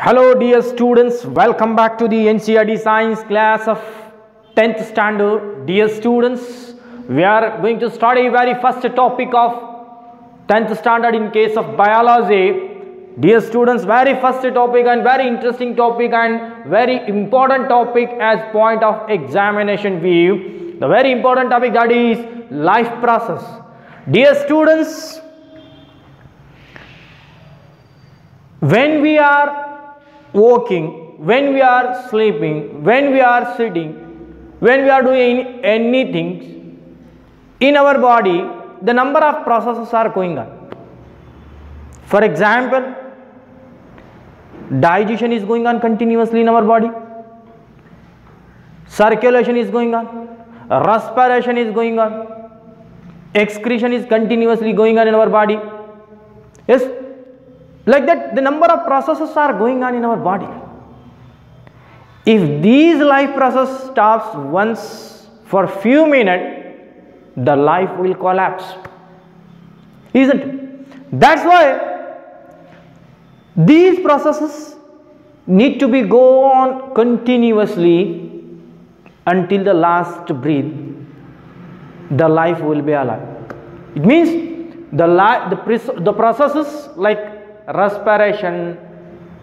Hello dear students, welcome back to the NCERT Science class of 10th standard. Dear students, we are going to study very first topic of 10th standard in case of biology. Dear students, very first topic and very interesting topic and very important topic as point of examination view. The very important topic, that is life process. Dear students, when we are walking, when we are sleeping, when we are sitting, when we are doing anything in our body, the number of processes are going on. For example, digestion is going on continuously in our body, circulation is going on, respiration is going on, excretion is continuously going on in our body. Yes, like that, the number of processes are going on in our body. If these life process stops once for few minutes, the life will collapse, isn't it? That's why these processes need to be go on continuously until the last breath. The life will be alive. It means the processes like respiration,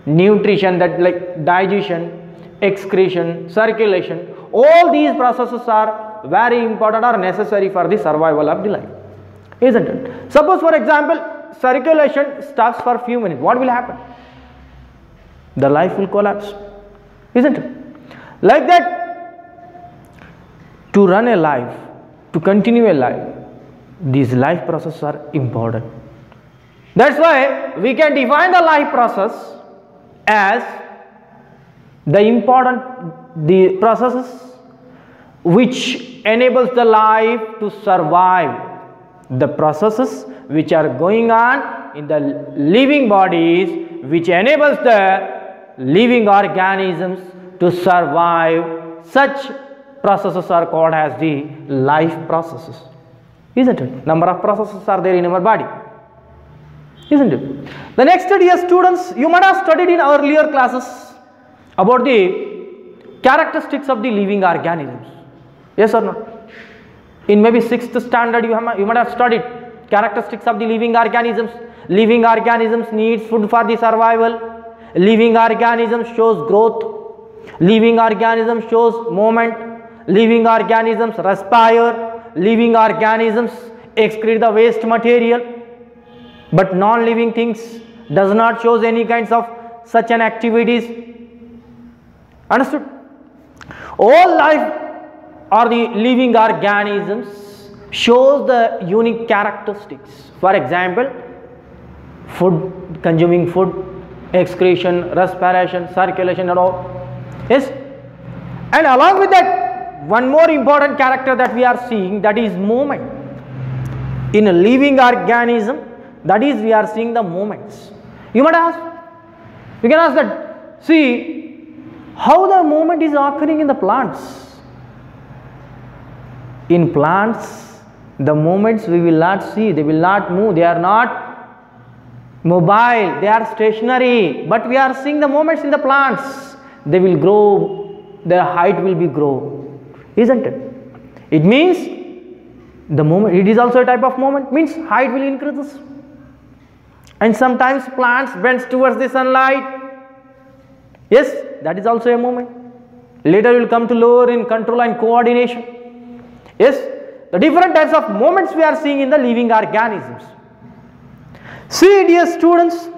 nutrition, that like digestion, excretion, circulation, all these processes are very important or necessary for the survival of the life, isn't it? Suppose for example, circulation stops for a few minutes, what will happen? The life will collapse, isn't it? Like that, to run a life, to continue a life, these life processes are important. That's why we can define the life process as the processes which enables the life to survive, the processes which are going on in the living bodies which enables the living organisms to survive. Such processes are called as the life processes, isn't it? Number of processes are there in our body, isn't it? The next, dear students, you might have studied in earlier classes about the characteristics of the living organisms. Yes or no? In maybe 6th standard you might have studied characteristics of the living organisms. Living organisms needs food for the survival. Living organisms shows growth. Living organisms shows movement. Living organisms respire. Living organisms excrete the waste material. But non-living things does not shows any kinds of such an activities. Understood? All life or the living organisms shows the unique characteristics. For example, food, consuming food, excretion, respiration, circulation and all. Yes? And along with that, one more important character that we are seeing, that is movement. In a living organism, that is, we are seeing the movements. You might ask, we can ask that, see how the movement is occurring in the plants. In plants, the movements we will not see, they will not move, they are not mobile, they are stationary, but we are seeing the movements in the plants. They will grow, their height will be grow, isn't it? It means the movement, it is also a type of movement, means height will increase. And sometimes plants bends towards the sunlight. Yes, that is also a movement. Later we will come to lower in control and coordination. Yes, the different types of movements we are seeing in the living organisms. See, dear students,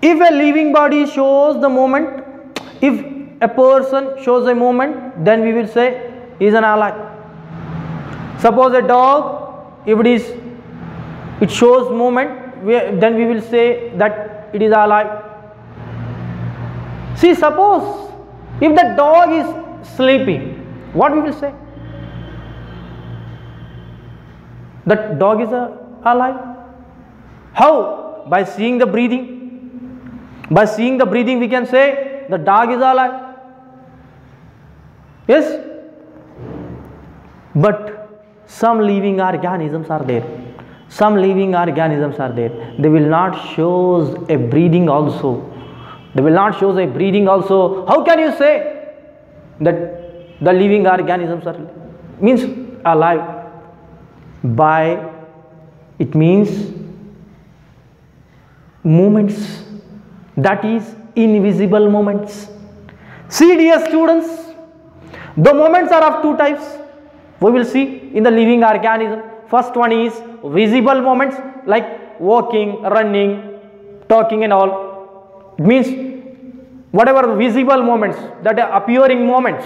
if a living body shows the movement, if a person shows a movement, then we will say he is an alive. Suppose a dog, if it shows movement, then we will say that it is alive. See, suppose if the dog is sleeping, what we will say? That dog is alive. How? By seeing the breathing. By seeing the breathing we can say the dog is alive. Yes? But some living organisms are there. Some living organisms are there. They will not show a breathing also. They will not show a breathing also. How can you say that the living organisms are means alive? By it means movements, that is invisible movements. See dear students, the movements are of two types. We will see in the living organism. First one is visible movements like walking, running, talking and all. It means whatever visible movements, that are appearing movements,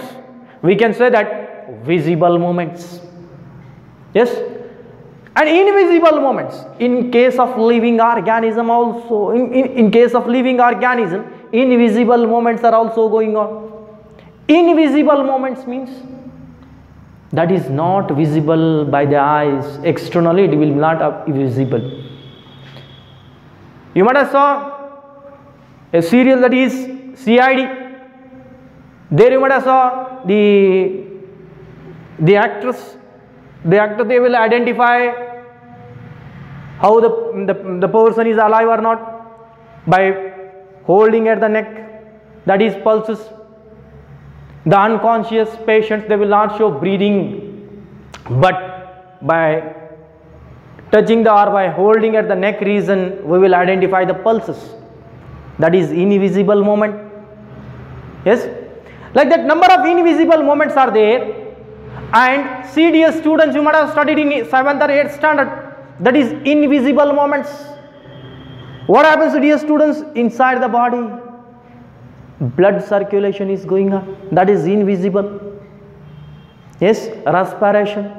we can say that visible movements. Yes. And invisible movements in case of living organism also, in case of living organism, invisible movements are also going on. Invisible movements means that is not visible by the eyes. Externally it will not be visible. You might have saw a serial that is CID. There you might have saw the actress. The actor, they will identify how the person is alive or not by holding at the neck, that is pulses. The unconscious patients, they will not show breathing, but by touching or by holding at the neck region, we will identify the pulses. That is invisible movement. Yes, like that number of invisible movements are there. And see dear students, you might have studied in 7th or 8th standard, that is invisible movements. What happens to dear students inside the body? Blood circulation is going on, that is invisible. Yes, respiration,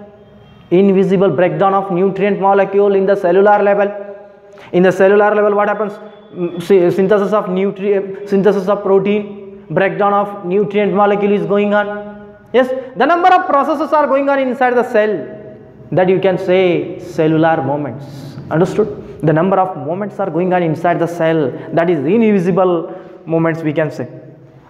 invisible breakdown of nutrient molecule in the cellular level. In the cellular level, what happens? Synthesis of protein, breakdown of nutrient molecule is going on. Yes, the number of processes are going on inside the cell, that you can say cellular movements. Understood? The number of movements are going on inside the cell, that is invisible movements we can say.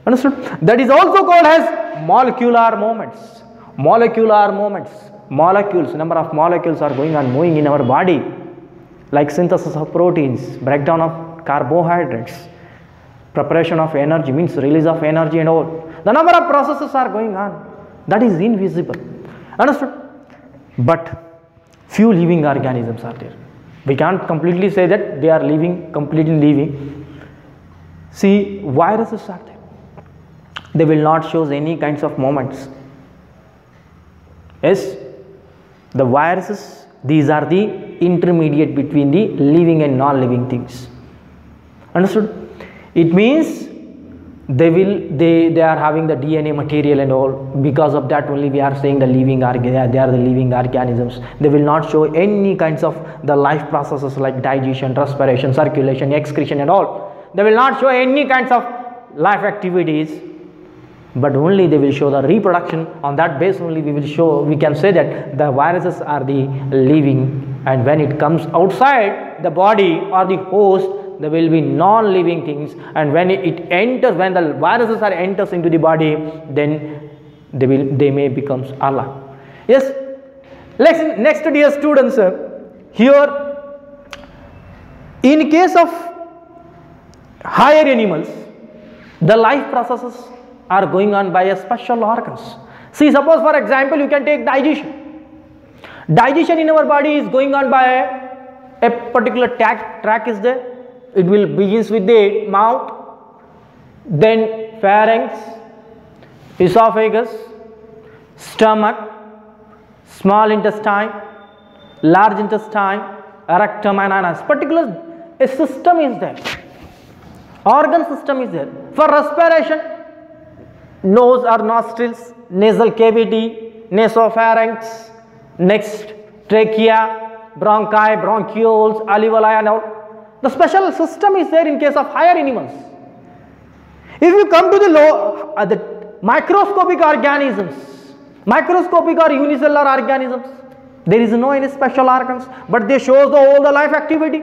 Understood? That is also called as molecular movements. Molecular movements. Molecules, number of molecules are going on moving in our body, like synthesis of proteins, breakdown of carbohydrates, preparation of energy, means release of energy and all. The number of processes are going on, that is invisible. Understood? But few living organisms are there. We can't completely say that they are completely living. See, viruses are there. They will not show any kinds of movements. Yes, the viruses, these are the intermediate between the living and non-living things. Understood? It means they are having the DNA material and all. Because of that only we are saying the living they are the living organisms. They will not show any kinds of the life processes like digestion, respiration, circulation, excretion and all. They will not show any kinds of life activities, but only they will show the reproduction. On that base only we can say that the viruses are the living, and when it comes outside the body or the host, there will be non-living things, and when the viruses enters into the body, then they may become alive. Yes. Next dear students, here in case of higher animals, the life processes are going on by a special organs. See, suppose for example you can take digestion. Digestion in our body is going on by a particular tract is there. It will begins with the mouth, then pharynx, esophagus, stomach, small intestine, large intestine, rectum and anus. Particular a system is there. Organ system is there. For respiration, nose or nostrils, nasal cavity, nasopharynx, next trachea, bronchi, bronchioles, alveoli and all. The special system is there in case of higher animals. If you come to the microscopic organisms, microscopic or unicellular organisms, there is no any special organs, but they show all the life activity.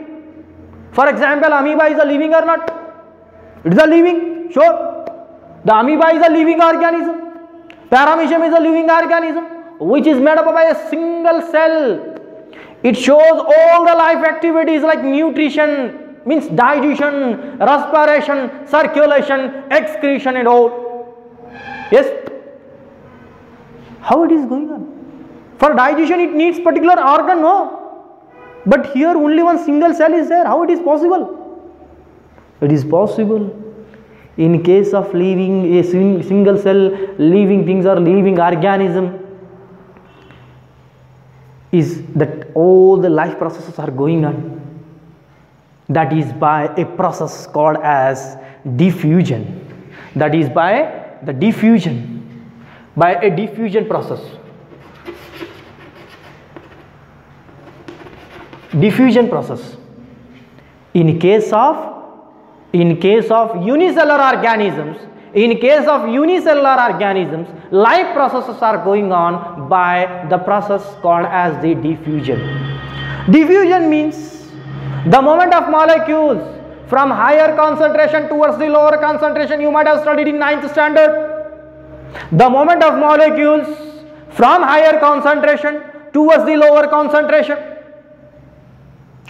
For example, amoeba is a living or not? It is a living, sure. The amoeba is a living organism. Paramecium is a living organism which is made up by a single cell. It shows all the life activities like nutrition, means digestion, respiration, circulation, excretion and all. Yes? How it is going on? For digestion it needs particular organ, no? But here only one single cell is there. How it is possible? It is possible. In case of living a single cell, living things or living organism, is that all the life processes are going on. That is by a process called as diffusion. That is by the diffusion, by a diffusion process. Diffusion process. In case of unicellular organisms, life processes are going on by the process called as the diffusion. Diffusion means the movement of molecules from higher concentration towards the lower concentration. You might have studied in 9th standard. The movement of molecules from higher concentration towards the lower concentration.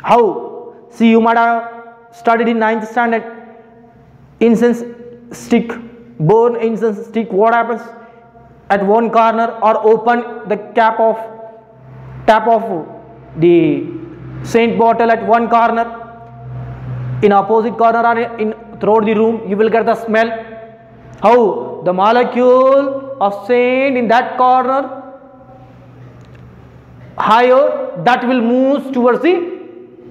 How? See, you might have studied in 9th standard. Incense stick, burn incense stick, what happens? At one corner or open the tap of the Saint bottle at one corner, in opposite corner or in throughout the room you will get the smell. How? The molecule of Saint in that corner higher, that will move towards the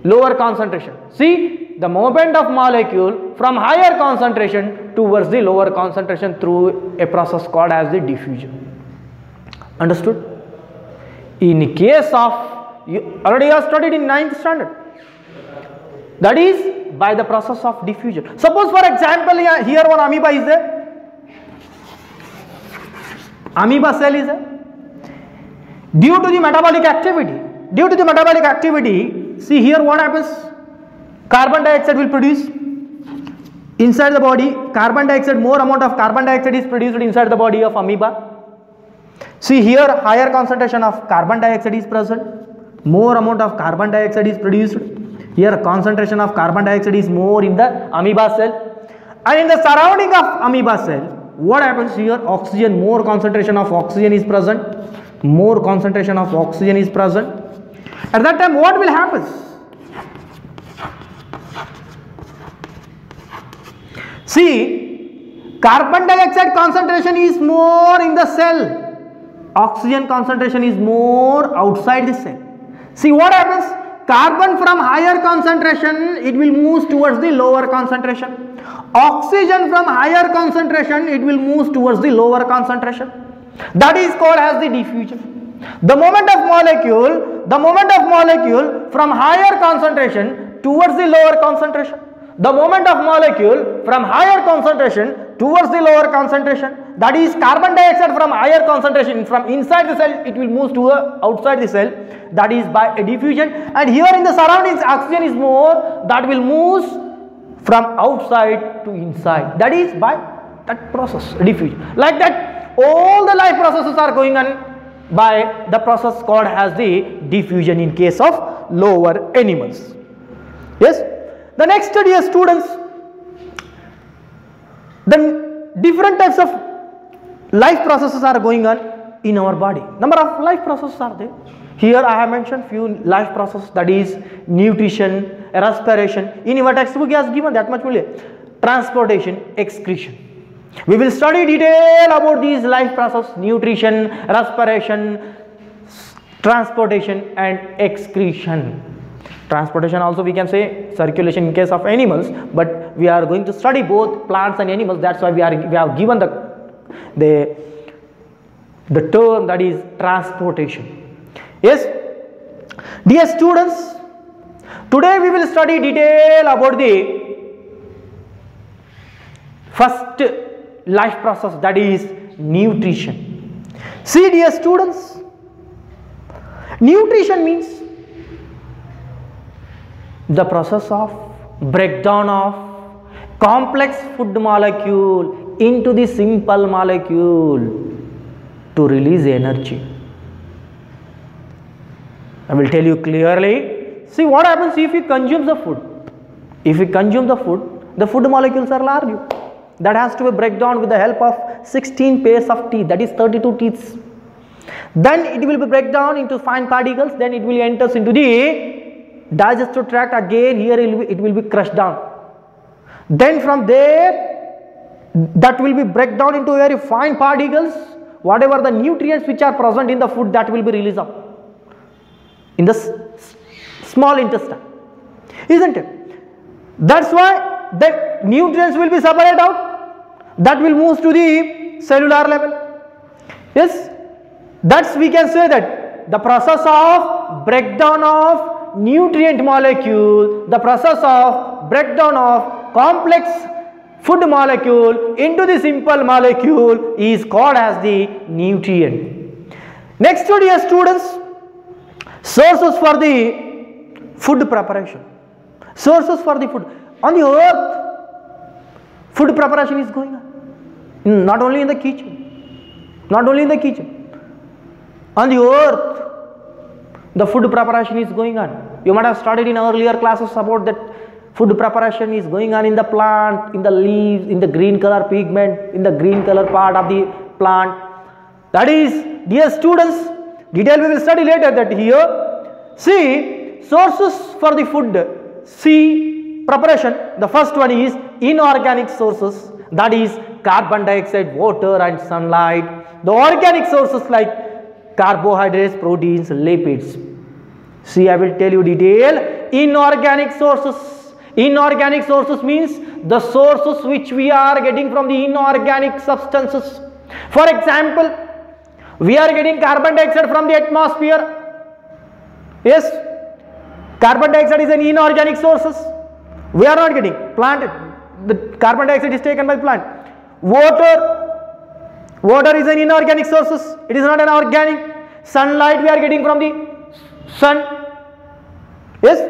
lower concentration. See, the movement of molecule from higher concentration towards the lower concentration through a process called as the diffusion. Understood? In case of, you already have studied in 9th standard, that is by the process of diffusion. Suppose for example here one amoeba is there, amoeba cell is there. Due to the metabolic activity, see here what happens? Carbon dioxide will produce inside the body. Carbon dioxide, more amount of carbon dioxide is produced inside the body of amoeba. See here, higher concentration of carbon dioxide is present. More amount of carbon dioxide is produced. Here concentration of carbon dioxide is more in the amoeba cell. And in the surrounding of amoeba cell, what happens here? Oxygen, more concentration of oxygen is present. More concentration of oxygen is present. At that time what will happen? See, carbon dioxide concentration is more in the cell. Oxygen concentration is more outside the cell. See what happens? Carbon from higher concentration, it will move towards the lower concentration. Oxygen from higher concentration, it will move towards the lower concentration. That is called as the diffusion. The moment of molecule from higher concentration towards the lower concentration. The moment of molecule from higher concentration towards the lower concentration, that is carbon dioxide from higher concentration from inside the cell, it will move to outside the cell, that is by a diffusion. And here in the surroundings oxygen is more, that will move from outside to inside, that is by that process, diffusion. Like that all the life processes are going on by the process called as the diffusion in case of lower animals. Yes. The next, dear students, the different types of life processes are going on in our body. Number of life processes are there. Here I have mentioned few life processes, that is nutrition, respiration. In your textbook he has given that much only. Transportation, excretion. We will study detail about these life processes: nutrition, respiration, transportation and excretion. Transportation also we can say circulation in case of animals, but we are going to study both plants and animals. That's why we have given the term, that is transportation. Yes, dear students, today we will study detail about the first life process, that is nutrition. See, dear students, nutrition means the process of breakdown of complex food molecule into the simple molecule to release energy. I will tell you clearly. See what happens if we consume the food. If we consume the food molecules are large. That has to be break down with the help of 16 pairs of teeth, that is 32 teeth. Then it will be break down into fine particles, then it will enter into the digestive tract. Again here it will be crushed down. Then from there that will be break down into very fine particles. Whatever the nutrients which are present in the food, that will be released out in the small intestine, isn't it? That's why the nutrients will be separated out. That will move to the cellular level. Yes, that's we can say that the process of breakdown of nutrient molecule, the process of breakdown of complex food molecule into the simple molecule is called as the nutrient. Next, dear students, sources for the food preparation. Sources for the food. On the earth, food preparation is going on. Not only in the kitchen. Not only in the kitchen. On the earth, the food preparation is going on. You might have studied in earlier classes about that food preparation is going on in the plant, in the leaves, in the green color pigment, in the green color part of the plant. That is, dear students, detail we will study later that here. See, sources for the food. See, preparation. The first one is inorganic sources. That is carbon dioxide, water and sunlight. The organic sources like carbohydrates, proteins, lipids. See, I will tell you detail. Inorganic sources. Inorganic sources means the sources which we are getting from the inorganic substances. For example, we are getting carbon dioxide from the atmosphere. Yes, carbon dioxide is an inorganic sources. We are not getting plant. The carbon dioxide is taken by plant. Water is an inorganic sources. It is not an organic. Sunlight we are getting from the sun. Yes,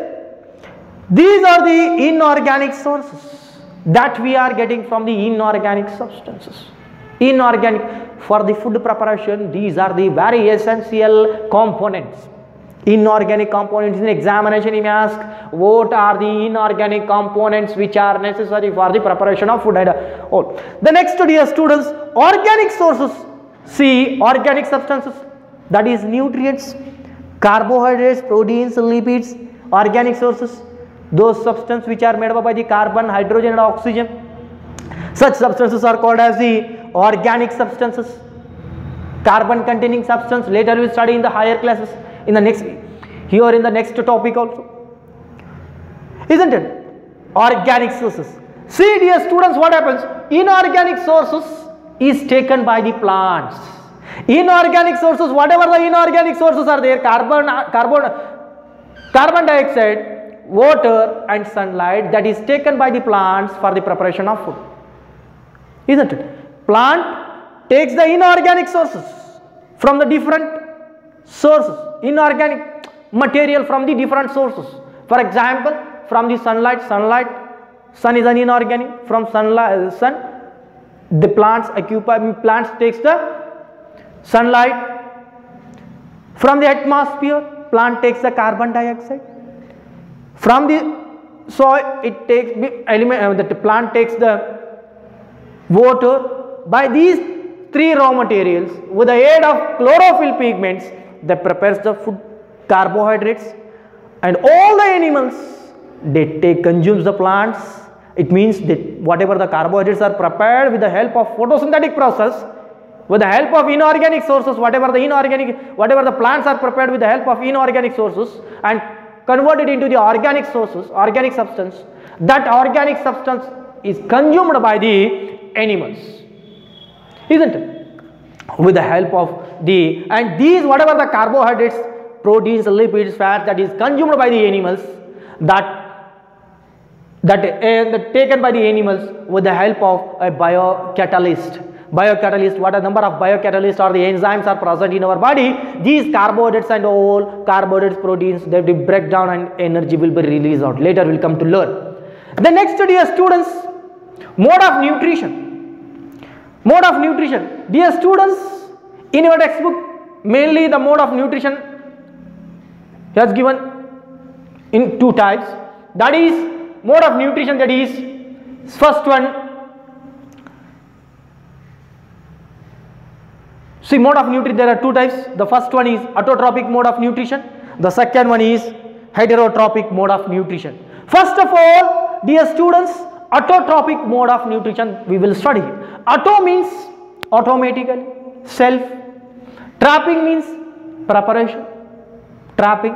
these are the inorganic sources that we are getting from the inorganic substances. Inorganic. For the food preparation, these are the very essential components. Inorganic components. In examination you may ask, what are the inorganic components which are necessary for the preparation of food? The next, dear students, organic sources. See, organic substances, that is nutrients, carbohydrates, proteins, lipids. Organic sources, those substances which are made up by the carbon, hydrogen and oxygen. Such substances are called as the organic substances. Carbon containing substance, later we will study in the higher classes. In the next, here in the next topic also, isn't it? Organic sources. See, dear students, what happens? Inorganic sources is taken by the plants. Inorganic sources, whatever the inorganic sources are there, carbon dioxide, water and sunlight, that is taken by the plants for the preparation of food, isn't it? Plant takes the inorganic sources from the different sources, inorganic material from the different sources. For example, from the sunlight, sun is an inorganic. From sunlight, sun, the plants takes the sunlight. From the atmosphere, plant takes the carbon dioxide. From the soil, it takes the plant takes the water. By these three raw materials, with the aid of chlorophyll pigments, that prepares the food, carbohydrates, and all the animals they consumes the plants. It means that whatever the carbohydrates are prepared with the help of photosynthetic process, with the help of inorganic sources, whatever the plants are prepared with the help of inorganic sources and converted into the organic sources, organic substance. That organic substance is consumed by the animals, isn't it? With the help of these whatever the carbohydrates, proteins, lipids, fat that is consumed by the animals, that taken by the animals with the help of a biocatalyst. Biocatalyst, what a number of biocatalysts or the enzymes are present in our body. These carbohydrates and all carbohydrates, proteins, they will break down and energy will be released out. Later we will come to learn. The next, dear students, mode of nutrition. Mode of nutrition. Dear students, in your textbook, mainly the mode of nutrition He has given in two types. That is mode of nutrition, that is first one. See, mode of nutrition, there are two types. The first one is autotrophic mode of nutrition. The second one is heterotrophic mode of nutrition. First of all, dear students, autotrophic mode of nutrition we will study. Auto means automatically, self. Trapping means preparation, trapping.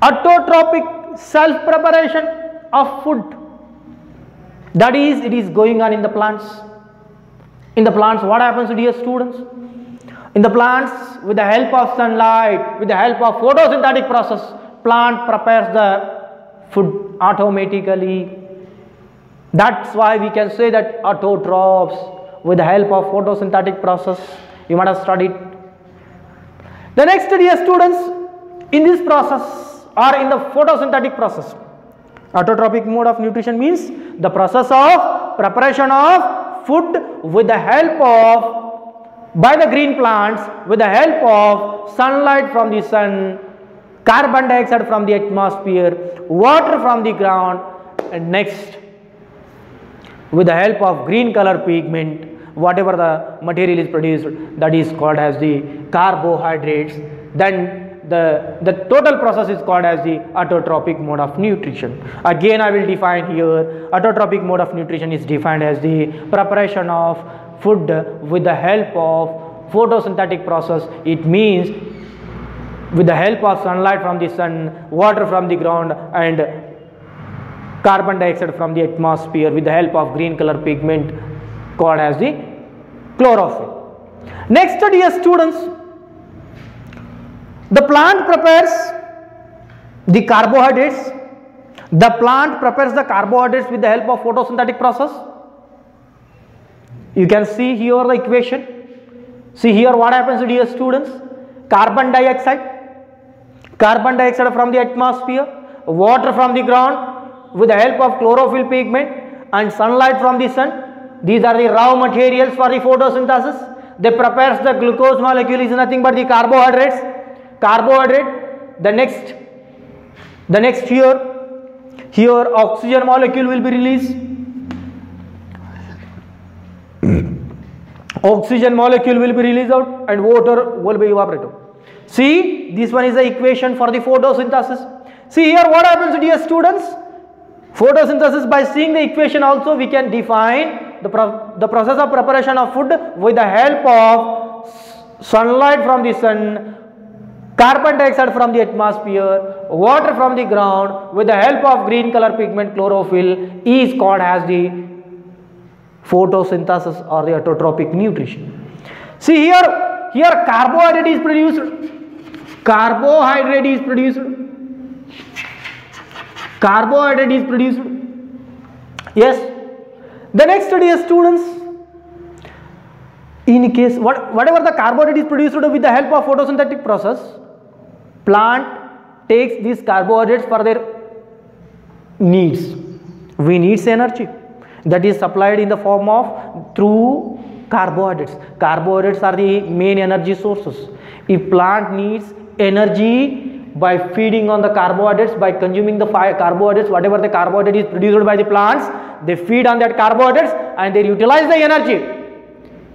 Autotrophic, self preparation of food. That is, it is going on in the plants. In the plants, what happens, dear students? In the plants, with the help of sunlight, with the help of photosynthetic process, plant prepares the food automatically. That's why we can say that autotrophs, with the help of photosynthetic process. You might have studied. The next, dear students, in this process or in the photosynthetic process, autotrophic mode of nutrition means the process of preparation of food with the help of, by the green plants, with the help of sunlight from the sun, carbon dioxide from the atmosphere, water from the ground, and next, with the help of green color pigment, whatever the material is produced, that is called as the carbohydrates. Then the total process is called as the autotrophic mode of nutrition. Again, I will define here. Autotrophic mode of nutrition is defined as the preparation of food with the help of photosynthetic process. It means with the help of sunlight from the sun, water from the ground, and carbon dioxide from the atmosphere, with the help of green color pigment called as the chlorophyll. Next, dear students, the plant prepares the carbohydrates. The plant prepares the carbohydrates with the help of photosynthetic process. You can see here the equation. See here what happens, dear students. Carbon dioxide from the atmosphere, water from the ground with the help of chlorophyll pigment, and sunlight from the sun. These are the raw materials for the photosynthesis. They prepares the glucose molecule is nothing but the carbohydrates. Carbohydrate. The next here oxygen molecule will be released. Oxygen molecule will be released out and water will be evaporated. See, this one is the equation for the photosynthesis. See here what happens, dear students. Photosynthesis, by seeing the equation also we can define the process of preparation of food with the help of sunlight from the sun, carbon dioxide from the atmosphere, water from the ground, with the help of green color pigment chlorophyll, is called as the photosynthesis or the autotrophic nutrition. See here carbohydrate is produced. Carbohydrate is produced. Yes. The next, dear students, in case whatever the carbohydrate is produced with the help of photosynthetic process, plant takes these carbohydrates for their needs. We need energy that is supplied in the form of through carbohydrates. Carbohydrates are the main energy sources. If plant needs energy by feeding on the carbohydrates, by consuming the carbohydrates, whatever the carbohydrate is produced by the plants, they feed on that carbohydrates and they utilize the energy.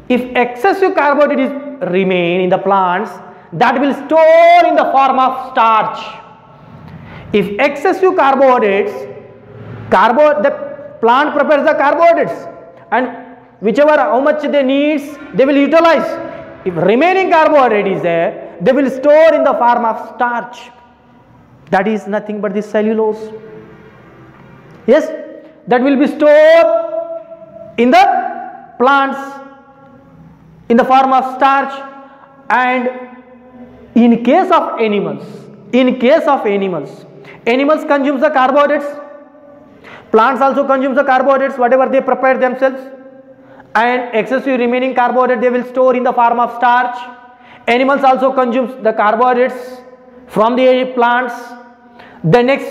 If excessive carbohydrates remain in the plants, that will store in the form of starch. If excessive carbohydrates, the plant prepares the carbohydrates, and whichever how much they need, they will utilize. If remaining carbohydrate is there, they will store in the form of starch. That is nothing but the cellulose. Yes, that will be stored in the plants in the form of starch. And in case of animals, animals consume the carbohydrates. Plants also consume the carbohydrates, whatever they prepare themselves, and excessive remaining carbohydrate they will store in the form of starch. Animals also consume the carbohydrates from the plants. The next,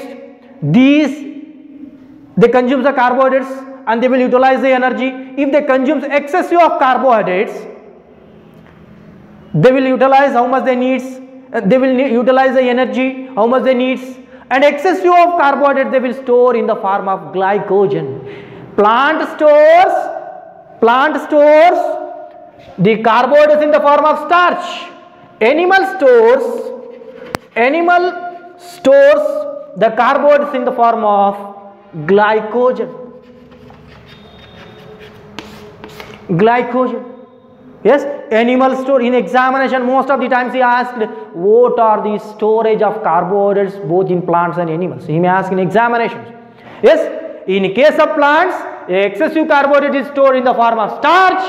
they consume the carbohydrates and they will utilize the energy. If they consume excessive of carbohydrates, they will utilize how much they need. they will utilize the energy, how much they need, and excessive of carbohydrate they will store in the form of glycogen. Plant stores the carbohydrates in the form of starch. Animal stores the carbohydrates in the form of glycogen. Yes, animal store. In examination, most of the times he asked what are the storage of carbohydrates both in plants and animals. He may ask in examinations. Yes, in case of plants, excessive carbohydrate is stored in the form of starch.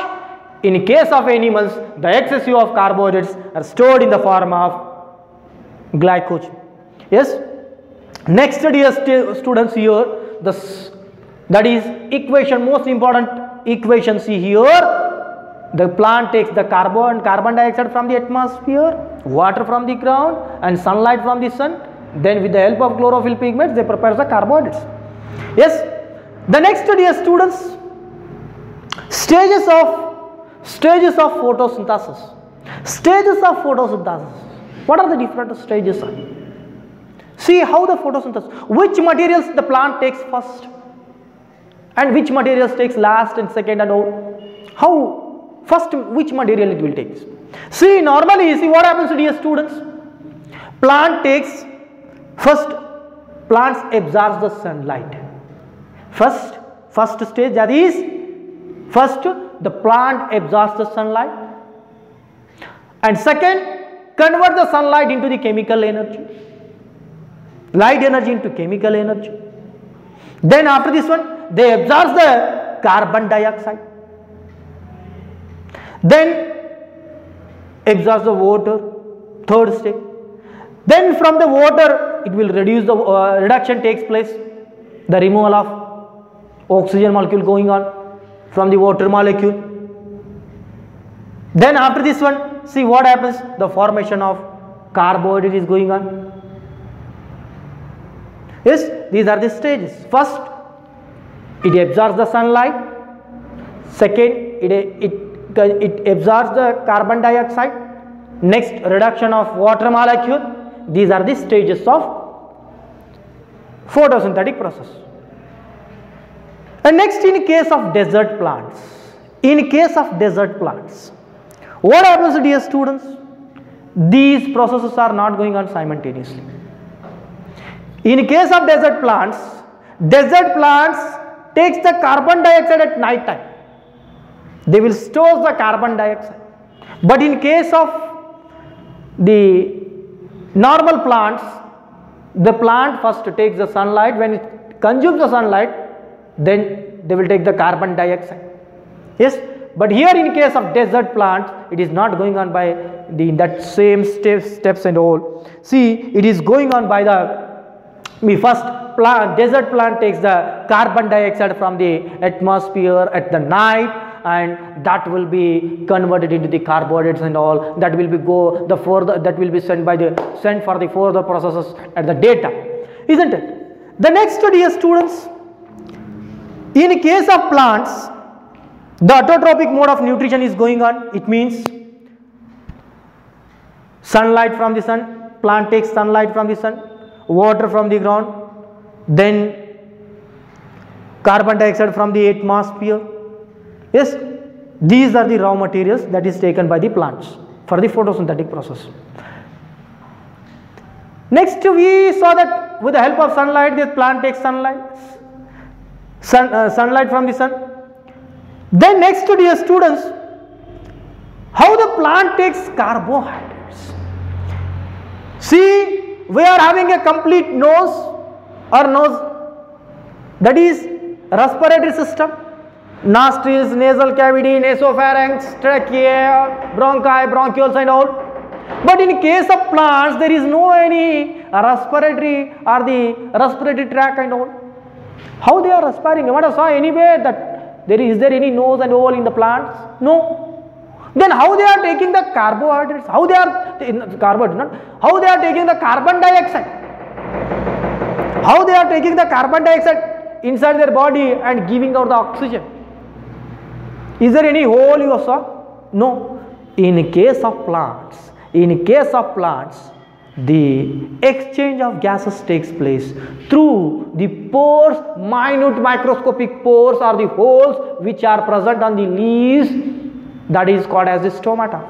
In case of animals, the excessive of carbohydrates are stored in the form of glycogen. Yes. Next, dear students, here that is equation, most important equation. See here. The plant takes the carbon dioxide from the atmosphere, water from the ground, and sunlight from the sun. Then with the help of chlorophyll pigments, they prepare the carbohydrates. Yes. The next, dear students, stages of photosynthesis. Stages of photosynthesis. What are the different stages? See how the photosynthesis, which materials the plant takes first and which materials takes last and second, and all. How first which material it will take. See, normally, see what happens, dear students. Plant takes first, plants absorbs the sunlight. First stage, that is first the plant absorbs the sunlight, and second convert the sunlight into the chemical energy, light energy into chemical energy. Then after this one, they absorb the carbon dioxide. Then absorbs the water, third stage. Then from the water it will reduce, the reduction takes place, the removal of oxygen molecule going on from the water molecule. Then after this one, see what happens, the formation of carbohydrate is going on. Yes, these are the stages. First, it absorbs the sunlight. Second, it absorbs the carbon dioxide. Next, reduction of water molecule. These are the stages of photosynthetic process. And next, in case of desert plants, what happens, dear students? These processes are not going on simultaneously. In case of desert plants takes the carbon dioxide at night time. They will store the carbon dioxide. But in case of the normal plants, the plant first takes the sunlight. When it consumes the sunlight, then they will take the carbon dioxide. Yes, but here in case of desert plants, it is not going on by that same steps and all. See, it is going on by desert plant takes the carbon dioxide from the atmosphere at the night, and that will be converted into the carbohydrates and all. That will be sent for the further processes at the daytime, isn't it? The next, dear students, in case of plants, the autotrophic mode of nutrition is going on. It means sunlight from the sun, plant takes sunlight from the sun, water from the ground, then carbon dioxide from the atmosphere. Yes, these are the raw materials that is taken by the plants for the photosynthetic process. Next, we saw that with the help of sunlight, the plant takes sunlight from the sun. Then next, dear students, how the plant takes carbohydrates. See, we are having a complete nose, that is respiratory system, nostrils, nasal cavity, nasopharynx, trachea, bronchi, bronchioles and all. But in case of plants, there is no any respiratory or the respiratory tract and all. How they are respiring? You want to saw anywhere that is there any nose and all in the plants? No. Then how they are taking the carbohydrates? How they are taking the carbon dioxide? How they are taking the carbon dioxide inside their body and giving out the oxygen? Is there any hole you saw? No. In case of plants, In case of plants, the exchange of gases takes place through the pores, minute microscopic pores or the holes which are present on the leaves, that is called as the stomata.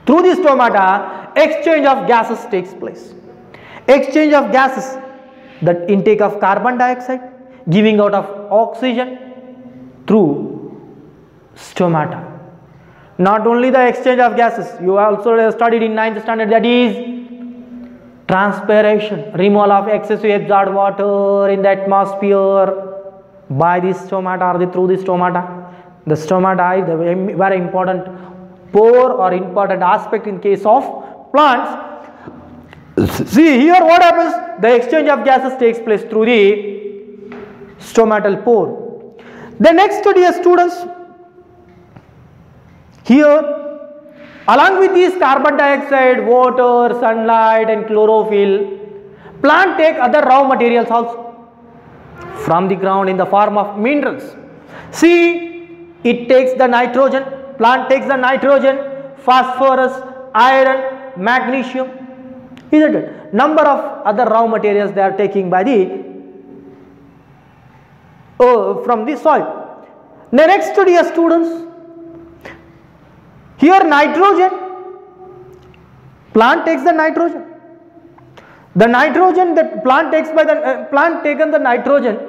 Through the stomata, exchange of gases takes place. Exchange of gases, the intake of carbon dioxide, giving out of oxygen through stomata. Not only the exchange of gases, you also studied in 9th standard, that is transpiration, removal of excessive absorbed water in the atmosphere by the stomata or through the stomata. The stomata is the very important pore or important aspect in case of plants. See here what happens, the exchange of gases takes place through the stomatal pore. The next, dear students, here along with these carbon dioxide, water, sunlight and chlorophyll, plant take other raw materials also from the ground in the form of minerals. See, it takes the nitrogen, plant takes the nitrogen, phosphorus, iron, magnesium, isn't it? Number of other raw materials they are taking by the from the soil. The next, dear students, here nitrogen, plant takes the nitrogen. The nitrogen that plant takes by the plant taken the nitrogen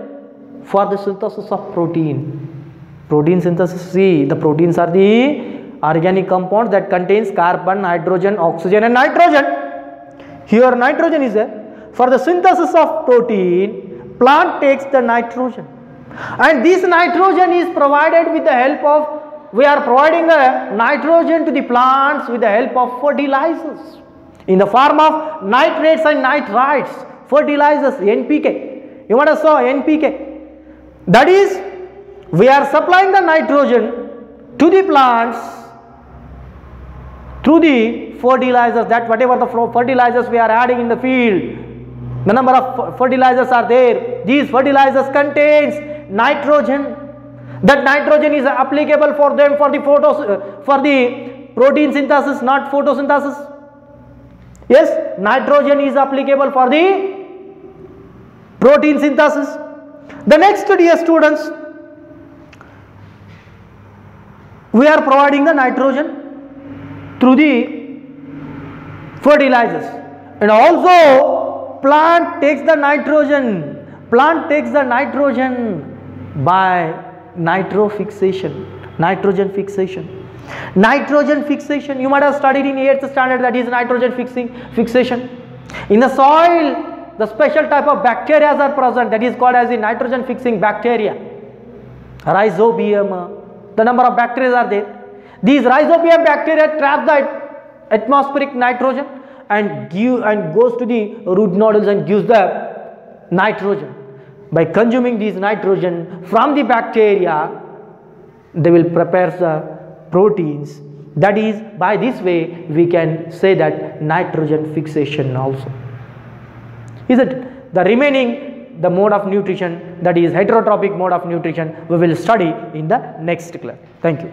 for the synthesis of protein. Protein synthesis, see, the proteins are the organic compounds that contains carbon, hydrogen, oxygen and nitrogen. Here nitrogen is there. For the synthesis of protein, plant takes the nitrogen. And this nitrogen is provided with the help of, we are providing the nitrogen to the plants with the help of fertilizers in the form of nitrates and nitrites, fertilizers, NPK. You might have saw NPK. That is, we are supplying the nitrogen to the plants through the fertilizers, that whatever the fertilizers we are adding in the field, the number of fertilizers are there. These fertilizers contains nitrogen. That nitrogen is applicable for them for the protein synthesis, not photosynthesis. Yes, nitrogen is applicable for the protein synthesis. The next, dear students, we are providing the nitrogen through the fertilizers, and also plant takes the nitrogen. Plant takes the nitrogen by nitrofixation, nitrogen fixation. Nitrogen fixation, you might have studied in 8th standard, that is nitrogen fixation. In the soil, the special type of bacteria are present, that is called as the nitrogen fixing bacteria. Rhizobium, the number of bacteria are there. These rhizobium bacteria trap the atmospheric nitrogen and goes to the root nodules and gives the nitrogen. By consuming these nitrogen from the bacteria, they will prepare the proteins. That is, by this way we can say that nitrogen fixation also. Is it? The remaining, the mode of nutrition, that is heterotrophic mode of nutrition, we will study in the next class. Thank you.